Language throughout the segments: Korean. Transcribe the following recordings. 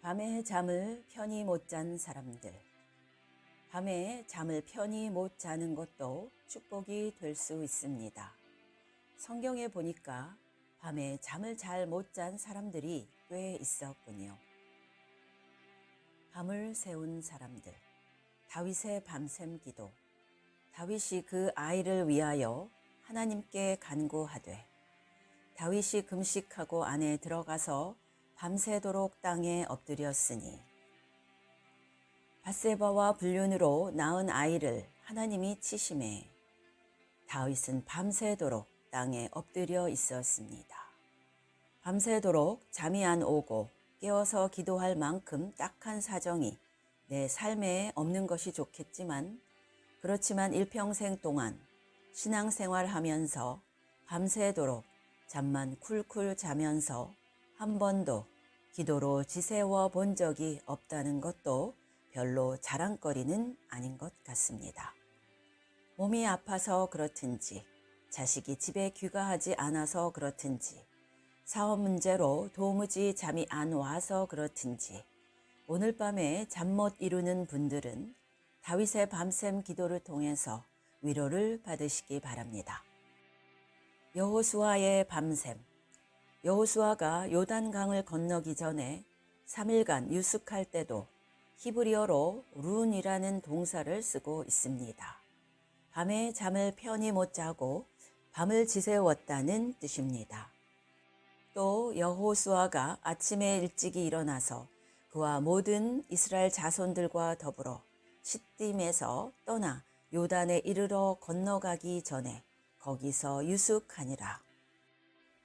밤에 잠을 편히 못 잔 사람들. 밤에 잠을 편히 못 자는 것도 축복이 될 수 있습니다. 성경에 보니까 밤에 잠을 잘 못 잔 사람들이 꽤 있었군요. 밤을 새운 사람들. 다윗의 밤샘 기도. 다윗이 그 아이를 위하여 하나님께 간구하되, 다윗이 금식하고 안에 들어가서 밤새도록 땅에 엎드렸으니, 밧세바와 불륜으로 낳은 아이를 하나님이 치심해 다윗은 밤새도록 땅에 엎드려 있었습니다. 밤새도록 잠이 안 오고 깨어서 기도할 만큼 딱한 사정이 내 삶에 없는 것이 좋겠지만, 그렇지만 일평생 동안 신앙생활하면서 밤새도록 잠만 쿨쿨 자면서 한 번도 기도로 지새워 본 적이 없다는 것도 별로 자랑거리는 아닌 것 같습니다. 몸이 아파서 그렇든지, 자식이 집에 귀가하지 않아서 그렇든지, 사업 문제로 도무지 잠이 안 와서 그렇든지, 오늘 밤에 잠 못 이루는 분들은 다윗의 밤샘 기도를 통해서 위로를 받으시기 바랍니다. 여호수아의 밤샘. 여호수아가 요단강을 건너기 전에 3일간 유숙할 때도 히브리어로 룬이라는 동사를 쓰고 있습니다. 밤에 잠을 편히 못 자고 밤을 지새웠다는 뜻입니다. 또 여호수아가 아침에 일찍이 일어나서 그와 모든 이스라엘 자손들과 더불어 시딤에서 떠나 요단에 이르러 건너가기 전에 거기서 유숙하니라.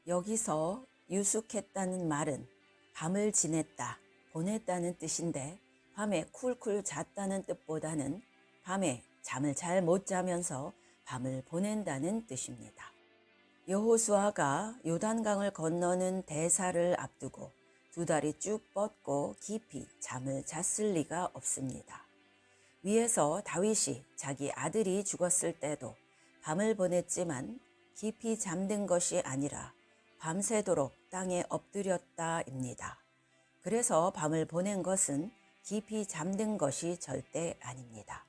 여기서 유숙했다는 말은 밤을 지냈다, 보냈다는 뜻인데, 밤에 쿨쿨 잤다는 뜻보다는 밤에 잠을 잘 못 자면서 밤을 보낸다는 뜻입니다. 여호수아가 요단강을 건너는 대사를 앞두고 2다리 쭉 뻗고 깊이 잠을 잤을 리가 없습니다. 위에서 다윗이 자기 아들이 죽었을 때도 밤을 보냈지만 깊이 잠든 것이 아니라 밤새도록 땅에 엎드렸다입니다. 그래서 밤을 보낸 것은 깊이 잠든 것이 절대 아닙니다.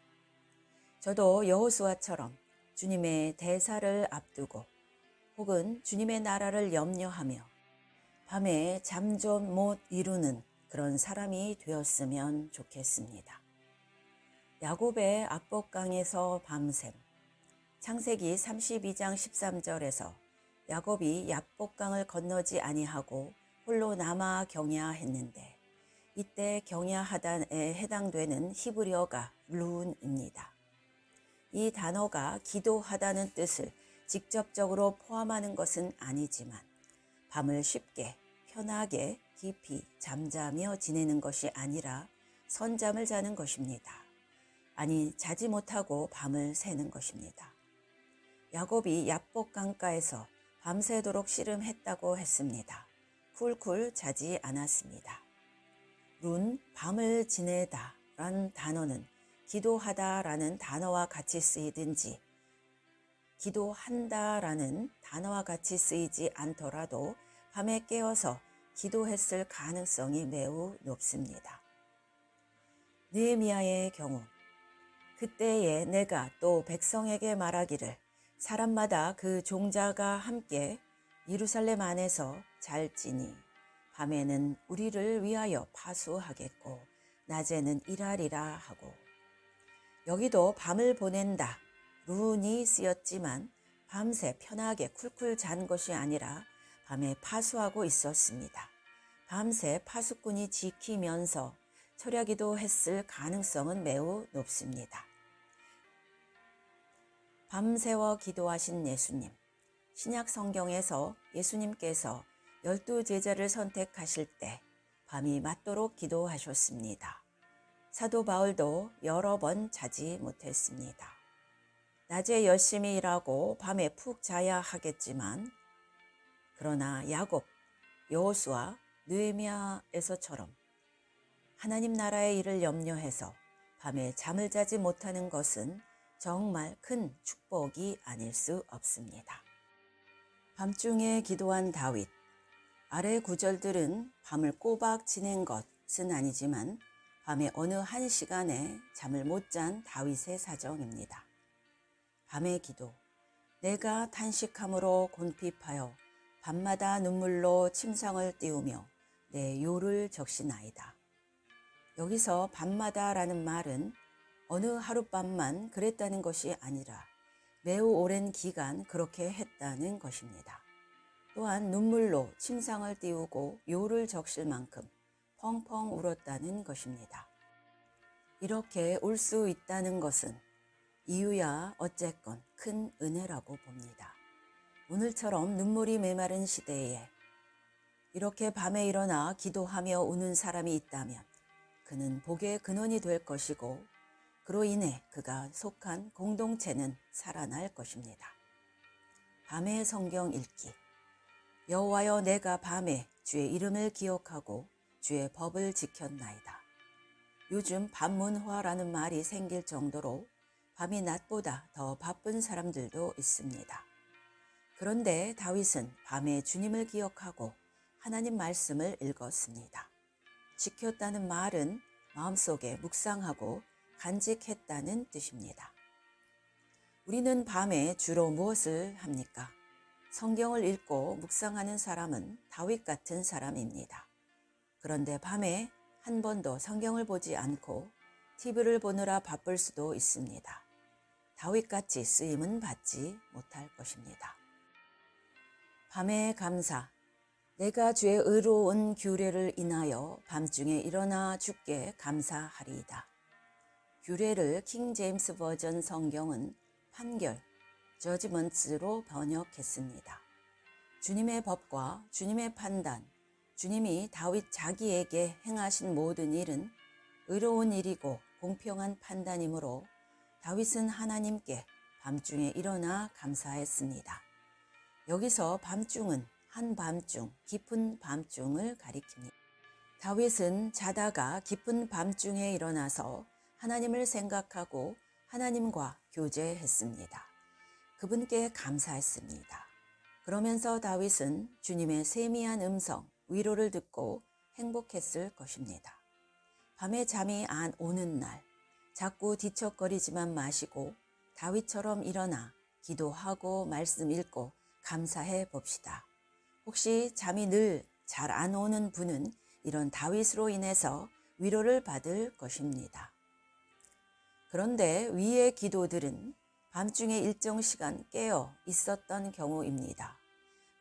저도 여호수아처럼 주님의 대사를 앞두고 혹은 주님의 나라를 염려하며 밤에 잠 좀 못 이루는 그런 사람이 되었으면 좋겠습니다. 야곱의 압복강에서 밤샘. 창세기 32장 13절에서 야곱이 약복강을 건너지 아니하고 홀로 남아 경야했는데, 이때 경야하단에 해당되는 히브리어가 룬입니다. 이 단어가 기도하다는 뜻을 직접적으로 포함하는 것은 아니지만 밤을 쉽게 편하게 깊이 잠자며 지내는 것이 아니라 선잠을 자는 것입니다. 아니, 자지 못하고 밤을 새는 것입니다. 야곱이 약복강가에서 밤새도록 씨름했다고 했습니다. 쿨쿨 자지 않았습니다. 룬, 밤을 지내다 라는 단어는 기도하다 라는 단어와 같이 쓰이든지 기도한다 라는 단어와 같이 쓰이지 않더라도 밤에 깨어서 기도했을 가능성이 매우 높습니다. 느헤미야의 경우, 그때에 내가 또 백성에게 말하기를 사람마다 그 종자가 함께 예루살렘 안에서 잘지니 밤에는 우리를 위하여 파수하겠고 낮에는 일하리라 하고, 여기도 밤을 보낸다, 룬이 쓰였지만 밤새 편하게 쿨쿨 잔 것이 아니라 밤에 파수하고 있었습니다. 밤새 파수꾼이 지키면서 철야기도 했을 가능성은 매우 높습니다. 밤새워 기도하신 예수님. 신약 성경에서 예수님께서 12제자를 선택하실 때 밤이 맞도록 기도하셨습니다. 사도 바울도 여러 번 자지 못했습니다. 낮에 열심히 일하고 밤에 푹 자야 하겠지만, 그러나 야곱, 여호수아, 느헤미야에서처럼 하나님 나라의 일을 염려해서 밤에 잠을 자지 못하는 것은 정말 큰 축복이 아닐 수 없습니다. 밤중에 기도한 다윗. 아래 구절들은 밤을 꼬박 지낸 것 것은 아니지만 밤의 어느 한 시간에 잠을 못 잔 다윗의 사정입니다. 밤의 기도. 내가 탄식함으로 곤핍하여 밤마다 눈물로 침상을 띄우며 내 요를 적시나이다. 여기서 밤마다라는 말은 어느 하룻밤만 그랬다는 것이 아니라 매우 오랜 기간 그렇게 했다는 것입니다. 또한 눈물로 침상을 띄우고 요를 적실 만큼 펑펑 울었다는 것입니다. 이렇게 울 수 있다는 것은 이유야 어쨌건 큰 은혜라고 봅니다. 오늘처럼 눈물이 메마른 시대에 이렇게 밤에 일어나 기도하며 우는 사람이 있다면 그는 복의 근원이 될 것이고 그로 인해 그가 속한 공동체는 살아날 것입니다. 밤의 성경 읽기. 여호와여, 내가 밤에 주의 이름을 기억하고 주의 법을 지켰나이다. 요즘 밤문화라는 말이 생길 정도로 밤이 낮보다 더 바쁜 사람들도 있습니다. 그런데 다윗은 밤에 주님을 기억하고 하나님 말씀을 읽었습니다. 지켰다는 말은 마음속에 묵상하고 간직했다는 뜻입니다. 우리는 밤에 주로 무엇을 합니까? 성경을 읽고 묵상하는 사람은 다윗 같은 사람입니다. 그런데 밤에 한 번도 성경을 보지 않고 TV를 보느라 바쁠 수도 있습니다. 다윗같이 쓰임은 받지 못할 것입니다. 밤의 감사. 내가 주의 의로운 규례를 인하여 밤중에 일어나 주께 감사하리이다. 규례를 킹 제임스 버전 성경은 판결, 저지먼트로 번역했습니다. 주님의 법과 주님의 판단, 주님이 다윗 자기에게 행하신 모든 일은 의로운 일이고 공평한 판단이므로 다윗은 하나님께 밤중에 일어나 감사했습니다. 여기서 밤중은 한밤중, 깊은 밤중을 가리킵니다. 다윗은 자다가 깊은 밤중에 일어나서 하나님을 생각하고 하나님과 교제했습니다. 그분께 감사했습니다. 그러면서 다윗은 주님의 세미한 음성, 위로를 듣고 행복했을 것입니다. 밤에 잠이 안 오는 날, 자꾸 뒤척거리지만 마시고 다윗처럼 일어나 기도하고 말씀 읽고 감사해 봅시다. 혹시 잠이 늘 잘 안 오는 분은 이런 다윗으로 인해서 위로를 받을 것입니다. 그런데 위의 기도들은 밤중에 일정 시간 깨어 있었던 경우입니다.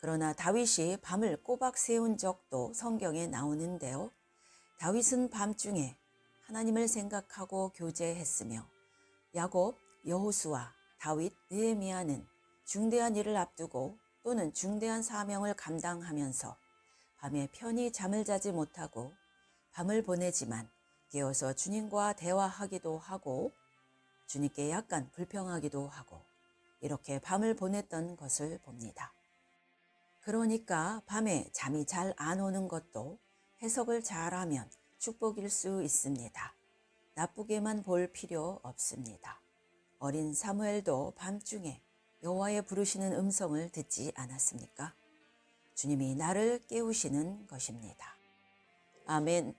그러나 다윗이 밤을 꼬박 새운 적도 성경에 나오는데요. 다윗은 밤중에 하나님을 생각하고 교제했으며 야곱, 여호수아, 다윗, 느헤미야는 중대한 일을 앞두고 또는 중대한 사명을 감당하면서 밤에 편히 잠을 자지 못하고 밤을 보내지만 깨어서 주님과 대화하기도 하고 주님께 약간 불평하기도 하고 이렇게 밤을 보냈던 것을 봅니다. 그러니까 밤에 잠이 잘 안 오는 것도 해석을 잘하면 축복일 수 있습니다. 나쁘게만 볼 필요 없습니다. 어린 사무엘도 밤중에 여호와의 부르시는 음성을 듣지 않았습니까? 주님이 나를 깨우시는 것입니다. 아멘.